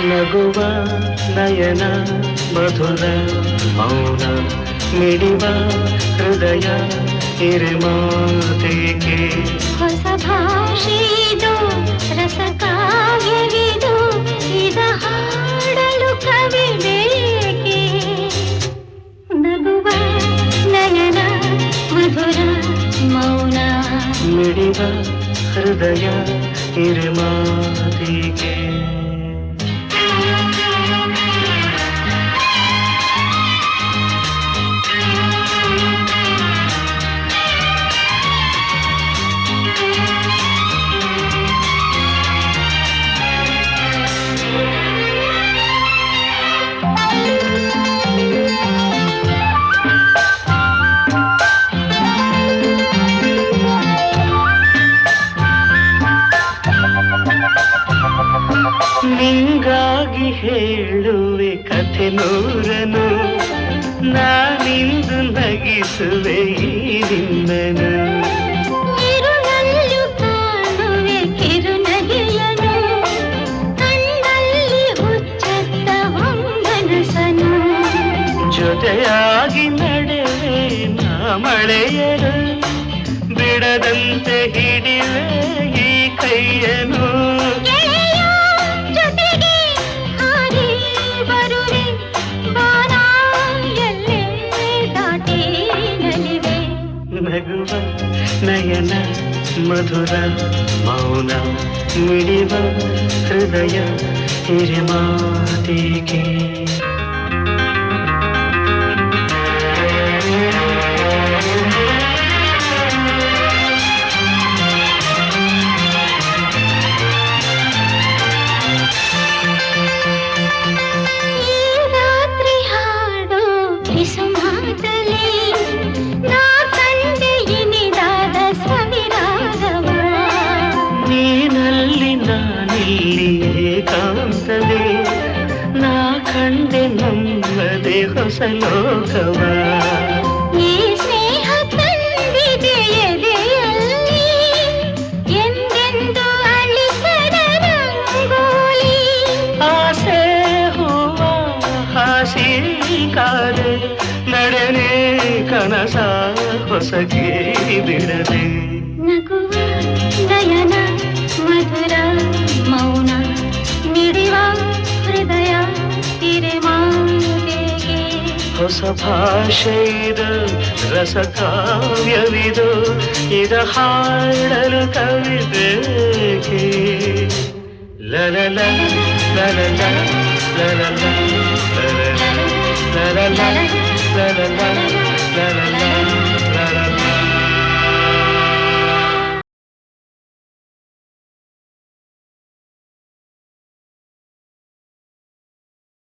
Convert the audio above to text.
ನಗುವ ನಯನ ಮಧುರ ಮೌನ ಮಿಡಿವ ಹೃದಯ ಹಿರಿಮಾತೆಗೆ ಹೊಸ ಭಾಷೆದು ರಸ ಕಾವ್ಯವಿದು ಇದ ಹಾಡಲು ಕವಿ ಬೇಕೆ ನಗುವ ನಯನ ಮಧುರ ಮೌನ ಮಿಡಿವ ಹೃದಯ ಹಿರಿಮಾತೆಗೆ ನಿಂಗಾಗಿ ಹೇಳುವೆ ಕಥೆ ನೂರನು ನಾನಿಂದು ನಗಿಸುವೆ ಈ ನಿನ್ನನು ಕಿರುನಲ್ಲು ಕಾಣುವೆ ಕಿರುನಗೆಯನು ಕಣ್ಣಲ್ಲಿ ಹುಚ್ಚತ್ತ ಹೊಂಗನಸನು ಜೊತೆಯಾಗಿ ನಡೆವೆ ನಾ ಮಳೆಯರು ಬಿಡದಂತೆ ಹಿಡಿವೆ ಈ ಕೈಯನು ನಗುವ ನಯನ ಮಧುರ ಮೌನ ಮಿಡಿವ ಹೃದಯ ಹಿರಿಮಾತೆಗೆ ಏಕಾಂತವೇ ನಾ ಕಂಡೆ ನಮ್ಮದೇ ಹೊಸ ಲೋಕವ ಈ ಸ್ನೇಹ ತಂದಿದೆ ಎದೆಯಲ್ಲಿ ಎಂದೆಂದು ಅಳಿಸದ ರಂಗೋಲಿ ಆಸೆ ಹೂವ ಹಾಸಿ ಕಾದೆ ನಡೆನೆ ಕನಸ ಹೊಸಗೆ ಬಿಡದೆ ನಗುವ ನಯನ ಮಧುರ ಮೌನ ಮಿಡಿವ ಹೃದಯ ಹಿರಿಮಾತೆಗೆ ಹೊಸ ಭಾಷೆಯಿದು ರಸ ಕಾವ್ಯವಿದು ಇದ ಹಾಡಲು ಕವಿ ಬೇಕೆ ಲಲಲ ಲಲಲ ಲಲಲ ಲಲಲ ಲಲಲ ಲಲಲ ಲಲಲ